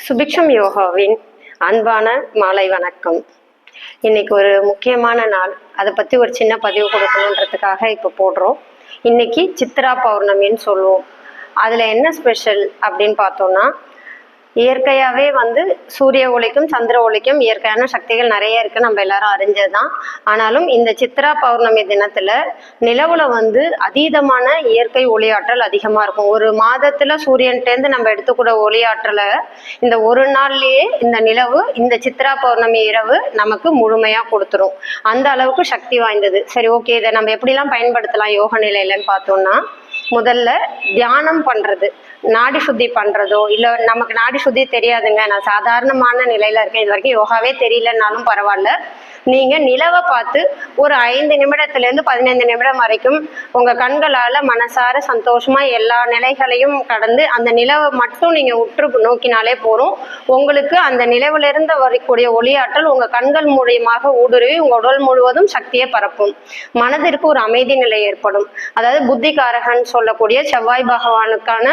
சுபிக்ஷம் யோகாவின் அன்பான மாலை வணக்கம். இன்னைக்கு ஒரு முக்கியமான நாள், அதை பற்றி ஒரு சின்ன பதிவு கொடுக்கணுன்றதுக்காக இப்போ போடுறோம். இன்னைக்கு சித்ரா பௌர்ணமின்னு சொல்லுவோம். அதில் என்ன ஸ்பெஷல் அப்படின்னு பார்த்தோம்னா, இயற்கையாகவே சூரிய ஒளிக்கும் சந்திர ஒளிக்கும் இயற்கையான சக்திகள் நிறைய இருக்குது, நம்ம எல்லாரும் அறிஞ்சது தான். ஆனாலும் இந்த சித்ரா பௌர்ணமி தினத்தில் நிலவில் அதீதமான இயற்கை ஒளியாற்றல் அதிகமாக இருக்கும். ஒரு மாதத்தில் சூரியன்டேருந்து நம்ம எடுத்துக்கூட ஒளியாற்றலை இந்த ஒரு நாள்லேயே இந்த நிலவு இந்த சித்ரா பௌர்ணமி இரவு நமக்கு முழுமையாக கொடுத்துரும். அந்த அளவுக்கு சக்தி வாய்ந்தது. சரி, ஓகே, இதை நம்ம எப்படிலாம் பயன்படுத்தலாம் யோக நிலையிலன்னு பார்த்தோம்னா, முதல்ல தியானம் பண்றது, நாடி சுத்தி பண்றதோ, இல்லை நமக்கு நாடி சுத்தி தெரியாதுங்க, நான் சாதாரணமான நிலையில இருக்கேன், இது வரைக்கும் யோகாவே தெரியலன்னாலும் பரவாயில்ல, நீங்க நிலவை பார்த்து ஒரு 5 நிமிடத்திலேருந்து 15 நிமிடம் வரைக்கும் உங்க கண்களால மனசார சந்தோஷமா எல்லா நிலைகளையும் கடந்து அந்த நிலவை மட்டும் நீங்க உற்று நோக்கினாலே போறோம். உங்களுக்கு அந்த நிலவிலிருந்து வரக்கூடிய ஒளியாற்றல் உங்க கண்கள் மூலியமாக ஊடுருவி உங்க உடல் முழுவதும் சக்தியை பரப்பும். மனதிற்கு ஒரு அமைதி நிலை ஏற்படும். அதாவது புத்திகாரகன் சொல்லக்கூடிய செவ்வாய் பகவானுக்கான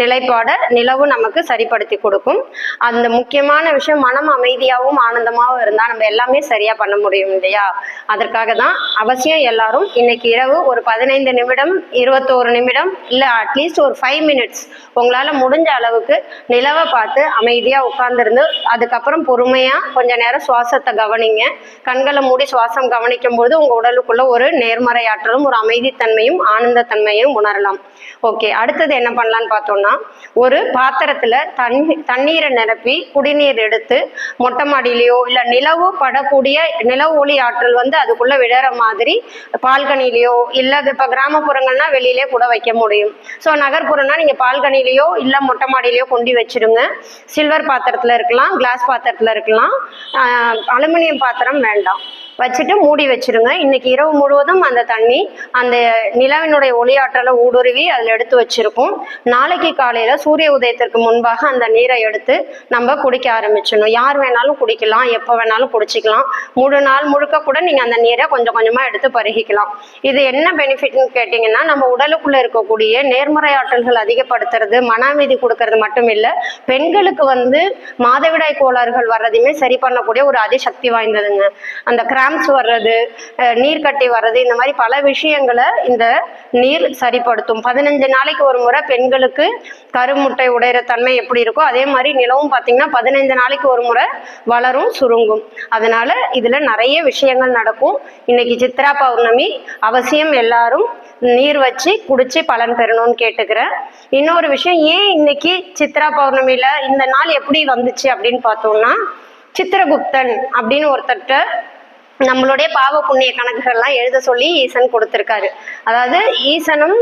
நிலைப்பாட நிலவு நமக்கு சரிப்படுத்தி கொடுக்கும். அந்த முக்கியமான விஷயம், மனம் அமைதியாகவும் ஆனந்தமாகவும் இருந்தா நம்ம எல்லாமே சரியா பண்ண முடியும் இல்லையா? அதற்காக தான் அவசியம் எல்லாரும் இன்னைக்கு இரவு ஒரு 15 நிமிடம் 21 நிமிடம் இல்ல அட்லீஸ்ட் ஒரு 5 மினிட்ஸ் உங்களால முடிஞ்ச அளவுக்கு நிலவை பார்த்து அமைதியா உட்கார்ந்துருந்து அதுக்கப்புறம் பொறுமையா கொஞ்ச நேரம் சுவாசத்தை கவனிங்க. கண்களை மூடி சுவாசம் கவனிக்கும் போது உங்க உடலுக்குள்ள ஒரு நேர்மறை ஆற்றலும் ஒரு அமைதித்தன்மையும் ஆனந்த தன்மையும் உணரலாம். ஓகே, அடுத்தது என்ன பண்ணலான்னு பார்த்தோம்னா, ஒரு பாத்திரத்துல தண்ணீரை நிரப்பி குடிநீர் எடுத்து மொட்டை மாடியிலையோ இல்ல நிலவு படக்கூடிய நிலவு ஒளி ஆற்றல் அதுக்குள்ள விழற மாதிரி பால்கனிலையோ, இல்ல இப்ப கிராமப்புறங்கள்னா வெளியிலே கூட வைக்க முடியும். ஸோ நகர்ப்புறம்னா நீங்க பால்கனிலையோ இல்ல மொட்டை மாடியிலையோ கொண்டு வச்சிருங்க. சில்வர் பாத்திரத்துல இருக்கலாம், கிளாஸ் பாத்திரத்துல இருக்கலாம், அலுமினியம் பாத்திரம் வேண்டாம், வச்சுட்டு மூடி வச்சிருங்க. இன்னைக்கு இரவு முழுவதும் அந்த தண்ணி அந்த நிலவினுடைய ஒளியாற்றலை ஊடுருவி அதில் எடுத்து வச்சிருக்கோம். நாளைக்கு காலையில சூரிய உதயத்திற்கு முன்பாக அந்த நீரை எடுத்து நம்ம குடிக்க ஆரம்பிச்சிடணும். யார் வேணாலும் குடிக்கலாம், எப்போ வேணாலும் குடிச்சிக்கலாம். முழு நாள் முழுக்க கூட நீங்க அந்த நீரை கொஞ்சம் கொஞ்சமா எடுத்து பருகிக்கலாம். இது என்ன பெனிஃபிட்னு கேட்டீங்கன்னா, நம்ம உடலுக்குள்ள இருக்கக்கூடிய நேர்மறை ஆற்றல்கள் அதிகப்படுத்துறது, மன அமைதி கொடுக்கறது மட்டும் இல்லை, பெண்களுக்கு மாதவிடாய் கோளாறுகள் வர்றதையுமே சரி பண்ணக்கூடிய ஒரு அதிசக்தி வாய்ந்ததுங்க. அந்த வர்றது, நீர் கட்டி வர்றது, இந்த மாதிரி பல விஷயங்களை இந்த நீர் சரிப்படுத்தும். 15 நாளைக்கு ஒரு முறை பெண்களுக்கு கருமுட்டை உடையிற தன்மை எப்படி இருக்கோ அதே மாதிரி நிலவும் பார்த்தீங்கன்னா 15 நாளைக்கு ஒரு முறை வளரும், சுருங்கும். அதனால இதுல நிறைய விஷயங்கள் நடக்கும். இன்னைக்கு சித்ரா பௌர்ணமி, அவசியம் எல்லாரும் நீர் வச்சு குடிச்சு பலன் பெறணும்னு கேட்டுக்கிறேன். இன்னொரு விஷயம், ஏன் இன்னைக்கு சித்ரா பௌர்ணமியில இந்த நாள் எப்படி வந்துச்சு அப்படின்னு பார்த்தோம்னா, சித்திரகுப்தன் அப்படின்னு ஒருத்தர்கிட்ட நம்மளுடைய பாவ புண்ணிய கணக்குகள்லாம் எழுத சொல்லி ஈசன் கொடுத்திருக்காரு. அதாவது ஈசனும்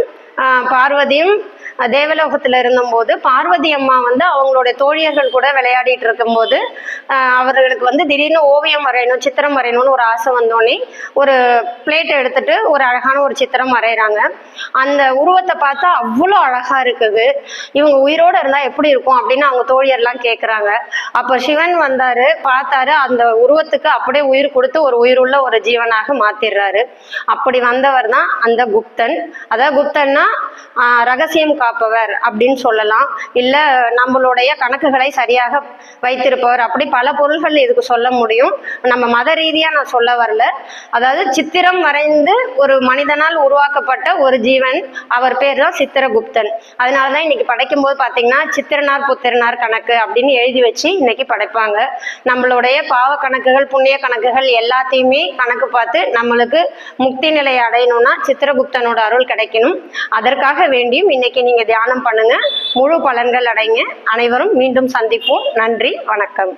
பார்வதியும் தேவலோகத்துல இருந்தபோது பார்வதி அம்மா அவங்களுடைய தோழியர்கள் கூட விளையாடிட்டு இருக்கும்போது அவர்களுக்கு திடீர்னு ஓவியம் வரையணும், சித்திரம் வரையணும்னு ஒரு ஆசை வந்தோடனே ஒரு பிளேட்டை எடுத்துட்டு ஒரு அழகான ஒரு சித்திரம் வரைகிறாங்க. அந்த உருவத்தை பார்த்தா அவ்வளோ அழகா இருக்குது, இவங்க உயிரோட இருந்தா எப்படி இருக்கும் அப்படின்னு அவங்க தோழியர்லாம் கேட்குறாங்க. அப்போ சிவன் வந்தாரு, பார்த்தாரு, அந்த உருவத்துக்கு அப்படியே உயிர் கொடுத்து ஒரு உயிருள்ள ஒரு ஜீவனாக மாத்திடுறாரு. அப்படி வந்தவர் தான் அந்த குப்தன். அதாவது குப்தன்னா ரகசியம் காப்பவர் அப்படின்னு சொல்லலாம், இல்ல நம்மளுடைய கணக்குகளை சரியாக வைத்திருப்பவர், அப்படி பல பொருள்கள் இதுக்கு சொல்ல முடியும். நம்ம மத ரீதியா நான் சொல்ல வரல. அதாவது சித்திரம் வரைந்து ஒரு மனிதனால் உருவாக்கப்பட்ட ஒரு ஜீவன், அவர் பேர் தான் சித்திரகுப்தன். அதனாலதான் இன்னைக்கு படைக்கும் போது பாத்தீங்கன்னா சித்திரனார் புத்திரனார் கணக்கு அப்படின்னு எழுதி வச்சு இன்னைக்கு படைப்பாங்க. நம்மளுடைய பாவ கணக்குகள் புண்ணிய கணக்குகள் எல்லாத்தையுமே கணக்கு பார்த்து நம்மளுக்கு முக்தி நிலையை அடையணும்னா சித்திரகுப்தனோட அருள் கிடைக்கணும். அதற்காக வேண்டியும் இன்னைக்கு நீங்க தியானம் பண்ணுங்க, முழு பலன்கள் அடைங்க. அனைவரும் மீண்டும் சந்திப்போம். நன்றி, வணக்கம்.